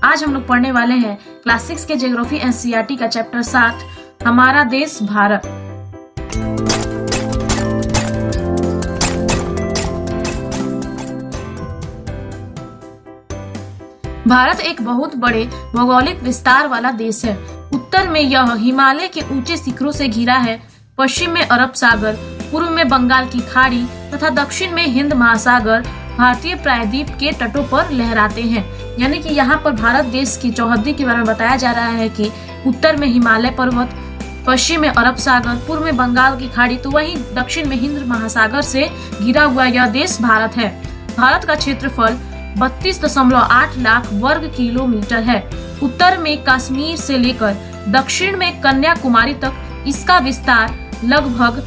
आज हम लोग पढ़ने वाले हैं क्लास 6 के ज्योग्राफी एनसीईआरटी का चैप्टर 7 हमारा देश भारत। भारत एक बहुत बड़े भौगोलिक विस्तार वाला देश है। उत्तर में यह हिमालय के ऊंचे शिखरों से घिरा है, पश्चिम में अरब सागर, पूर्व में बंगाल की खाड़ी तथा दक्षिण में हिंद महासागर भारतीय प्रायद्वीप के तटों पर लहराते हैं। यानी कि यहाँ पर भारत देश की चौहद्दी के बारे में बताया जा रहा है कि उत्तर में हिमालय पर्वत, पश्चिम में अरब सागर, पूर्व में बंगाल की खाड़ी तो वहीं दक्षिण में हिंद महासागर से घिरा हुआ यह देश भारत है। भारत का क्षेत्रफल 32.8 लाख वर्ग किलोमीटर है। उत्तर में कश्मीर से लेकर दक्षिण में कन्याकुमारी तक इसका विस्तार लगभग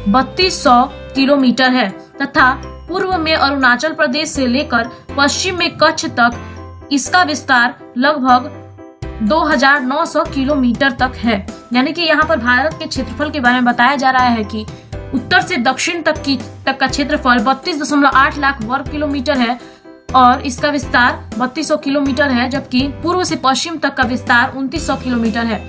3200 किलोमीटर है तथा पूर्व में अरुणाचल प्रदेश से लेकर पश्चिम में कच्छ तक इसका विस्तार लगभग 2900 किलोमीटर तक है। यानी कि यहाँ पर भारत के क्षेत्रफल के बारे में बताया जा रहा है कि उत्तर से दक्षिण तक का क्षेत्रफल 32.8 लाख वर्ग किलोमीटर है और इसका विस्तार 3200 किलोमीटर है, जबकि पूर्व से पश्चिम तक का विस्तार 2900 किलोमीटर है।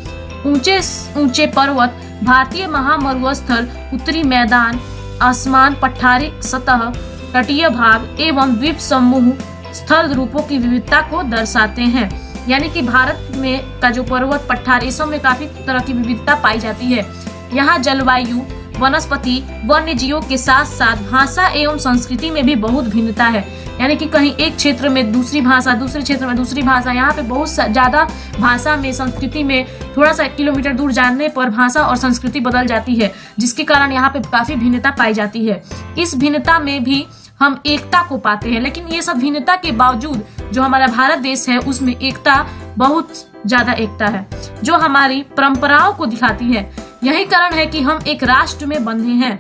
ऊंचे ऊंचे पर्वत, भारतीय महामरुस्थल, उत्तरी मैदान, आसमान, पठारी सतह, तटीय भाग एवं द्वीप समूह स्थल रूपों की विविधता को दर्शाते हैं। यानी कि भारत में का जो पर्वत पठार सब में काफी तरह की विविधता पाई जाती है। यहाँ जलवायु, वनस्पति, वन्य जीवों के साथ साथ भाषा एवं संस्कृति में भी बहुत भिन्नता है। यानी कि कहीं एक क्षेत्र में दूसरी भाषा, दूसरे क्षेत्र में दूसरी भाषा, यहाँ पे बहुत ज्यादा भाषा में, संस्कृति में थोड़ा सा किलोमीटर दूर जाने पर भाषा और संस्कृति बदल जाती है, जिसके कारण यहाँ पे काफी भिन्नता पाई जाती है। इस भिन्नता में भी हम एकता को पाते हैं, लेकिन ये सब भिन्नता के बावजूद जो हमारा भारत देश है उसमें एकता, बहुत ज्यादा एकता है जो हमारी परंपराओं को दिखाती है। यही कारण है कि हम एक राष्ट्र में बंधे हैं।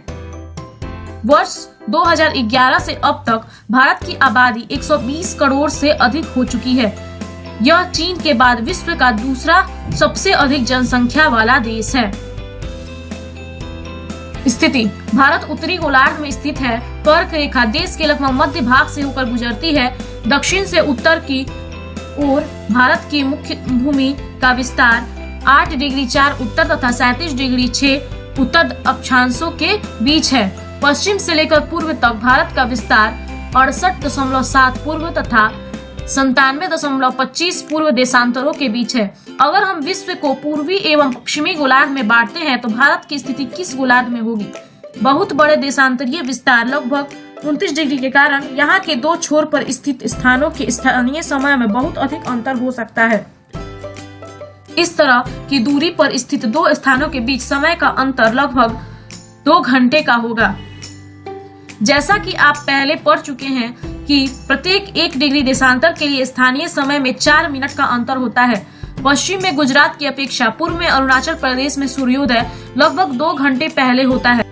वर्ष 2011 से अब तक भारत की आबादी 120 करोड़ से अधिक हो चुकी है। यह चीन के बाद विश्व का दूसरा सबसे अधिक जनसंख्या वाला देश है। स्थिति: भारत उत्तरी गोलार्ध में स्थित है। कर्क रेखा देश के लगभग मध्य भाग से होकर गुजरती है। दक्षिण से उत्तर की ओर भारत की मुख्य भूमि का विस्तार 8 डिग्री 4 उत्तर तथा 37 डिग्री 6 उत्तर अक्षांशों के बीच है। पश्चिम से लेकर पूर्व तक भारत का विस्तार 68.7 पूर्व तथा 97.25 पूर्व देशांतरों के बीच है। अगर हम विश्व को पूर्वी एवं पश्चिमी गोलार्ध में बांटते हैं तो भारत की स्थिति किस गोलार्ध में होगी? बहुत बड़े देशांतरीय विस्तार लगभग 29 डिग्री के कारण यहाँ के दो छोर पर स्थित स्थानों के स्थानीय समय में बहुत अधिक अंतर हो सकता है। इस तरह की दूरी पर स्थित दो स्थानों के बीच समय का अंतर लगभग 2 घंटे का होगा। जैसा कि आप पहले पढ़ चुके हैं कि प्रत्येक 1 डिग्री देशांतर के लिए स्थानीय समय में 4 मिनट का अंतर होता है। पश्चिम में गुजरात की अपेक्षा पूर्व में अरुणाचल प्रदेश में सूर्योदय लगभग 2 घंटे पहले होता है।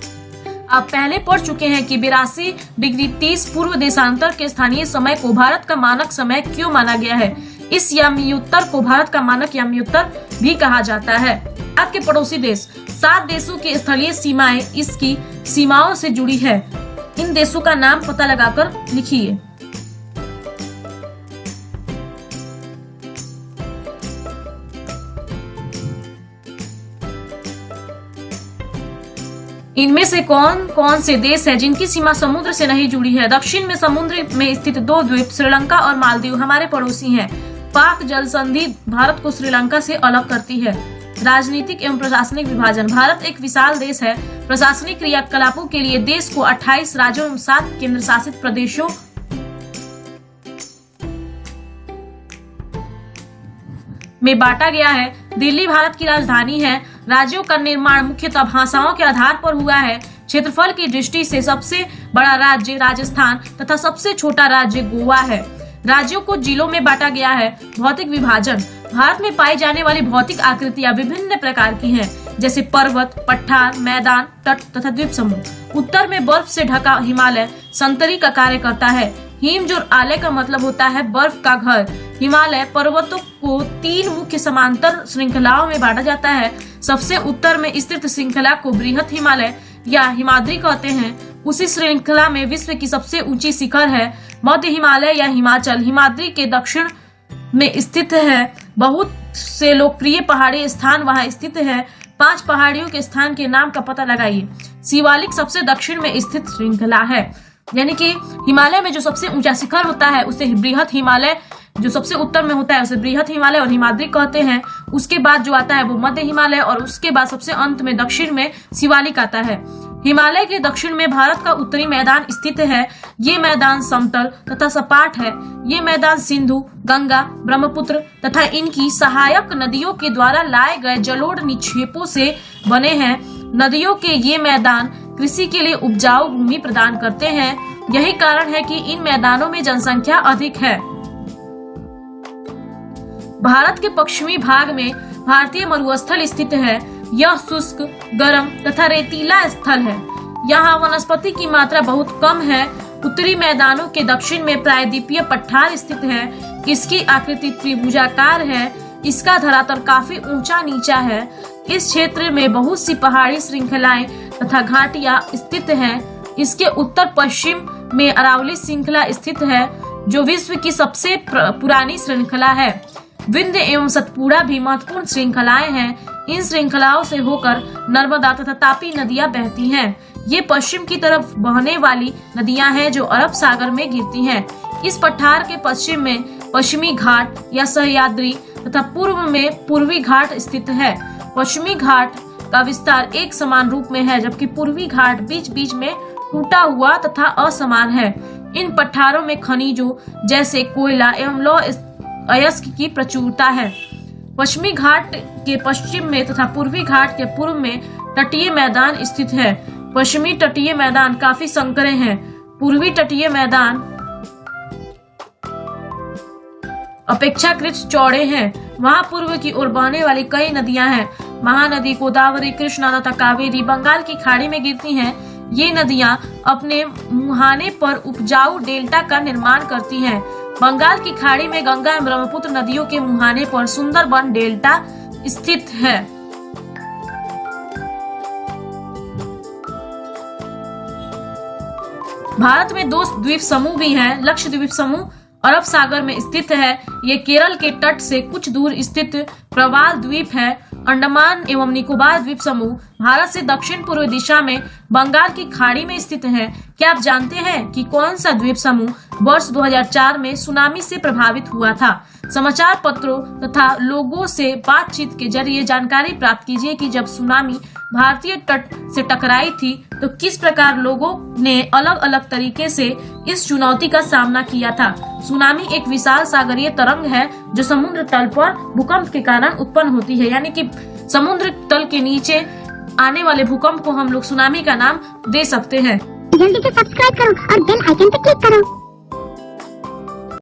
आप पहले पढ़ चुके हैं कि 82 डिग्री 30 पूर्व देशांतर के स्थानीय समय को भारत का मानक समय क्यों माना गया है। इस याम्योत्तर को भारत का मानक याम्योत्तर भी कहा जाता है। भारत के पड़ोसी देश 7 देशों की स्थलीय सीमाएं इसकी सीमाओं से जुड़ी है। इन देशों का नाम पता लगाकर लिखिए। इनमें से कौन कौन से देश हैं जिनकी सीमा समुद्र से नहीं जुड़ी है? दक्षिण में समुद्र में स्थित 2 द्वीप श्रीलंका और मालदीव हमारे पड़ोसी हैं। पाक जल संधि भारत को श्रीलंका से अलग करती है। राजनीतिक एवं प्रशासनिक विभाजन: भारत एक विशाल देश है। प्रशासनिक क्रियाकलापों के लिए देश को 28 राज्यों एवं 7 केंद्र शासित प्रदेशों में बांटा गया है। दिल्ली भारत की राजधानी है। राज्यों का निर्माण मुख्यतः भाषाओं के आधार पर हुआ है। क्षेत्रफल की दृष्टि से सबसे बड़ा राज्य राजस्थान तथा सबसे छोटा राज्य गोवा है। राज्यों को जिलों में बांटा गया है। भौतिक विभाजन: भारत में पाई जाने वाली भौतिक आकृतियां विभिन्न प्रकार की हैं, जैसे पर्वत, पठार, मैदान, तट तथा द्वीप समूह। उत्तर में बर्फ से ढका हिमालय संतरी का कार्य करता है। हिम जो आलय का मतलब होता है बर्फ का घर। हिमालय पर्वतों को 3 मुख्य समांतर श्रृंखलाओं में बांटा जाता है। सबसे उत्तर में स्थित श्रृंखला को बृहत हिमालय या हिमाद्री कहते हैं। उसी श्रृंखला में विश्व की सबसे ऊंची शिखर है मध्य हिमालय या हिमाचल। हिमाद्री के दक्षिण में स्थित है। बहुत से लोकप्रिय पहाड़ी स्थान वहां स्थित है। 5 पहाड़ियों के स्थान के नाम का पता लगाइए। शिवालिक सबसे दक्षिण में स्थित श्रृंखला है, यानी कि हिमालय में जो सबसे ऊंचा शिखर होता है उसे बृहत हिमालय, जो सबसे उत्तर में होता है उसे बृहत हिमालय और हिमाद्री कहते हैं। उसके बाद जो आता है वो मध्य हिमालय, और उसके बाद सबसे अंत में दक्षिण में शिवालिक आता है। हिमालय के दक्षिण में भारत का उत्तरी मैदान स्थित है। ये मैदान समतल तथा सपाट है। ये मैदान सिंधु, गंगा, ब्रह्मपुत्र तथा इनकी सहायक नदियों के द्वारा लाए गए जलोढ़ निक्षेपों से बने हैं। नदियों के ये मैदान कृषि के लिए उपजाऊ भूमि प्रदान करते हैं। यही कारण है कि इन मैदानों में जनसंख्या अधिक है। भारत के पश्चिमी भाग में भारतीय मरुस्थल स्थित है। यह शुष्क, गर्म तथा रेतीला स्थल है। यहाँ वनस्पति की मात्रा बहुत कम है। उत्तरी मैदानों के दक्षिण में प्रायद्वीपीय पठार स्थित है। इसकी आकृति त्रिभुजाकार है। इसका धरातल काफी ऊंचा नीचा है। इस क्षेत्र में बहुत सी पहाड़ी श्रृंखलाएं तथा घाटियां स्थित हैं। इसके उत्तर पश्चिम में अरावली श्रृंखला स्थित है, जो विश्व की सबसे पुरानी श्रृंखला है। विंध्य एवं सतपुड़ा भी महत्वपूर्ण श्रृंखलाएं हैं। इन श्रृंखलाओं से होकर नर्मदा तथा तापी नदियां बहती हैं। ये पश्चिम की तरफ बहने वाली नदियां हैं जो अरब सागर में गिरती हैं। इस पठार के पश्चिम में पश्चिमी घाट या सह्याद्री तथा पूर्व में पूर्वी घाट स्थित है। पश्चिमी घाट का विस्तार एक समान रूप में है, जबकि पूर्वी घाट बीच बीच में टूटा हुआ तथा असमान है। इन पठारों में खनिजों जैसे कोयला एवं लौह अयस्क की प्रचुरता है। पश्चिमी घाट के पश्चिम में तथा पूर्वी घाट के पूर्व में तटीय मैदान स्थित है। पश्चिमी तटीय मैदान काफी संकरे हैं। पूर्वी तटीय मैदान अपेक्षाकृत चौड़े हैं। वहां पूर्व की ओर बहने वाली कई नदियां हैं। महानदी, गोदावरी, कृष्णा तथा कावेरी बंगाल की खाड़ी में गिरती हैं। ये नदियां अपने मुहाने पर उपजाऊ डेल्टा का निर्माण करती हैं। बंगाल की खाड़ी में गंगा एवं ब्रह्मपुत्र नदियों के मुहाने पर सुंदरबन डेल्टा स्थित है। भारत में 2 द्वीप समूह भी हैं। लक्षद्वीप समूह अरब सागर में स्थित है। ये केरल के तट से कुछ दूर स्थित प्रवाल द्वीप है। अंडमान एवं निकोबार द्वीप समूह भारत से दक्षिण पूर्व दिशा में बंगाल की खाड़ी में स्थित है। क्या आप जानते हैं कि कौन सा द्वीप समूह वर्ष 2004 में सुनामी से प्रभावित हुआ था? समाचार पत्रों तथा लोगों से बातचीत के जरिए जानकारी प्राप्त कीजिए कि जब सुनामी भारतीय तट से टकराई थी तो किस प्रकार लोगों ने अलग अलग तरीके से इस चुनौती का सामना किया था। सुनामी एक विशाल सागरीय तरंग है जो समुद्र तल पर भूकंप के कारण उत्पन्न होती है, यानी कि समुद्र तल के नीचे आने वाले भूकंप को हम लोग सुनामी का नाम दे सकते हैं। जल्दी से सब्सक्राइब करो और बेल आइकन पे क्लिक करो।